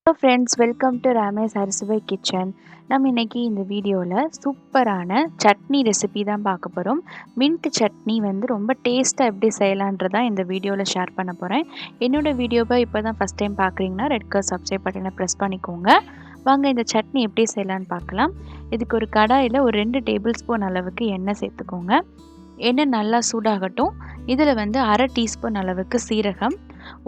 Hello friends, welcome to Ramesh Arusuvai kitchen. நம்ம இன்னைக்கு இந்த வீடியோவில் சூப்பரான சட்னி ரெசிபி தான் பார்க்க போகிறோம். மின்ட் சட்னி வந்து ரொம்ப டேஸ்ட்டாக எப்படி செய்யலான்றதான் இந்த வீடியோவில் ஷேர் பண்ண போகிறேன். என்னோடய வீடியோவை இப்போ தான் ஃபஸ்ட் டைம் பார்க்குறீங்கன்னா ரெட் கலர் சப்ஸ்கிரைப் பட்டனை ப்ரெஸ் பண்ணிக்கோங்க. வாங்க இந்த சட்னி எப்படி செய்யலான்னு பார்க்கலாம். இதுக்கு ஒரு கடாயில் ஒரு 2 டேபிள் ஸ்பூன் அளவுக்கு எண்ணெய் சேர்த்துக்கோங்க. எண்ணெய் நல்லா சூடாகட்டும். இதில் வந்து 1/2 டீஸ்பூன் அளவுக்கு சீரகம்,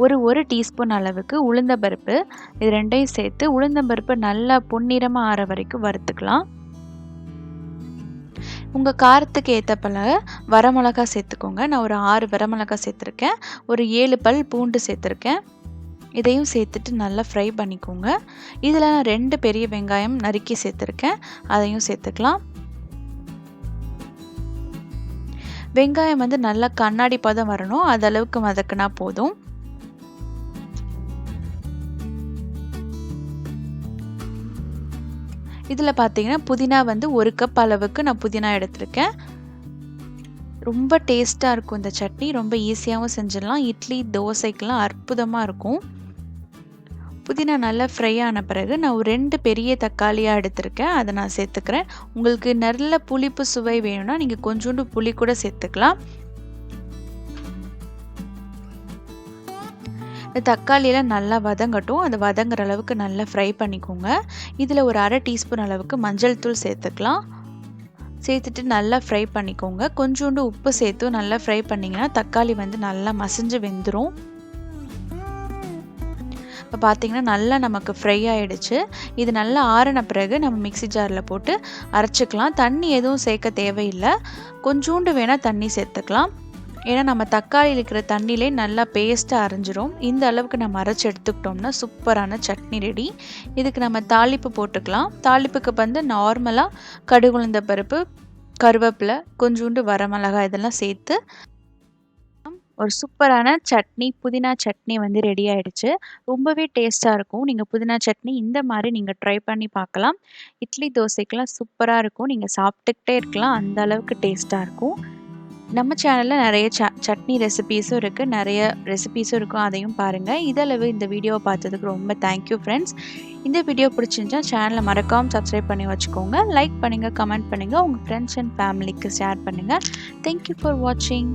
ஒரு டீஸ்பூன் அளவுக்கு உளுந்தம்பருப்பு, இது ரெண்டையும் சேர்த்து உளுந்தம்பருப்பு நல்லா பொன்னிறமாக ஆற வரைக்கும் வறுத்துக்கலாம். உங்கள் காரத்துக்கு ஏற்றப்பல வரமிளகா சேர்த்துக்கோங்க. நான் ஒரு 6 வரமிளகா சேர்த்துருக்கேன். ஒரு 7 பல் பூண்டு சேர்த்துருக்கேன். இதையும் சேர்த்துட்டு நல்லா ஃப்ரை பண்ணிக்கோங்க. இதில் நான் 2 பெரிய வெங்காயம் நறுக்கி சேர்த்துருக்கேன். அதையும் சேர்த்துக்கலாம். வெங்காயம் வந்து நல்லா கண்ணாடி பதம் வரணும், அது அளவுக்கு வதக்குனா போதும். இதில் பார்த்தீங்கன்னா புதினா வந்து 1 கப் அளவுக்கு நான் புதினா எடுத்திருக்கேன். ரொம்ப டேஸ்ட்டாக இருக்கும் இந்த சட்னி. ரொம்ப ஈஸியாகவும் செஞ்சிடலாம். இட்லி தோசைக்கெலாம் அற்புதமாக இருக்கும். புதினா நல்லா ஃப்ரை ஆன பிறகு நான் ஒரு 2 பெரிய தக்காளியாக எடுத்திருக்கேன். அதை நான் சேர்த்துக்கிறேன். உங்களுக்கு நல்ல புளிப்பு சுவை வேணும்னா நீங்கள் கொஞ்சோண்டு புளி கூட சேர்த்துக்கலாம். தக்காளியெல்லாம் நல்லா வதங்கட்டும். அது வதங்குற அளவுக்கு நல்லா ஃப்ரை பண்ணிக்கோங்க. இதில் ஒரு 1/2 டீஸ்பூன் அளவுக்கு மஞ்சள் தூள் சேர்த்துக்கலாம். சேர்த்துட்டு நல்லா ஃப்ரை பண்ணிக்கோங்க. கொஞ்சோண்டு உப்பு சேர்த்து நல்லா ஃப்ரை பண்ணிங்கன்னா தக்காளி வந்து நல்லா மசிஞ்சு வெந்துடும். இப்போ பார்த்தீங்கன்னா நல்லா நமக்கு ஃப்ரை ஆகிடுச்சு. இது நல்லா ஆறின பிறகு நம்ம மிக்ஸி ஜாரில் போட்டு அரைச்சிக்கலாம். தண்ணி எதுவும் சேர்க்க தேவையில்லை. கொஞ்சோண்டு வேணால் தண்ணி சேர்த்துக்கலாம். ஏன்னா நம்ம தக்காளியில் இருக்கிற தண்ணியிலே நல்லா பேஸ்ட்டாக அரைஞ்சிரும். இந்த அளவுக்கு நம்ம அரைச்சி எடுத்துக்கிட்டோம்னா சூப்பரான சட்னி ரெடி. இதுக்கு நம்ம தாளிப்பு போட்டுக்கலாம். தாளிப்புக்கு வந்து நார்மலாக கடுகு, உளுந்த பருப்பு, கருவேப்பிலை, கொஞ்சோண்டு வரமிளகாய் இதெல்லாம் சேர்த்து ஒரு சூப்பரான சட்னி, புதினா சட்னி வந்து ரெடி ஆகிடுச்சு. ரொம்பவே டேஸ்ட்டாக இருக்கும். நீங்கள் புதினா சட்னி இந்த மாதிரி நீங்கள் ட்ரை பண்ணி பார்க்கலாம். இட்லி தோசைக்கெலாம் சூப்பராக இருக்கும். நீங்கள் சாப்பிட்டுக்கிட்டே இருக்கலாம், அந்த அளவுக்கு டேஸ்ட்டாக இருக்கும். நம்ம சேனலில் நிறைய சட்னி ரெசிபீஸும் இருக்குது, நிறைய ரெசிபீஸும் இருக்கும், அதையும் பாருங்கள். இதளவு இந்த வீடியோவை பார்த்ததுக்கு ரொம்ப தேங்க்யூ ஃப்ரெண்ட்ஸ். இந்த வீடியோ பிடிச்சிருந்துச்சா சேனலை மறக்காமல் சப்ஸ்கிரைப் பண்ணி வச்சுக்கோங்க. லைக் பண்ணுங்கள், கமெண்ட் பண்ணுங்கள், உங்கள் ஃப்ரெண்ட்ஸ் அண்ட் ஃபேமிலிக்கு ஷேர் பண்ணுங்கள். தேங்க்யூ ஃபார் வாட்சிங்.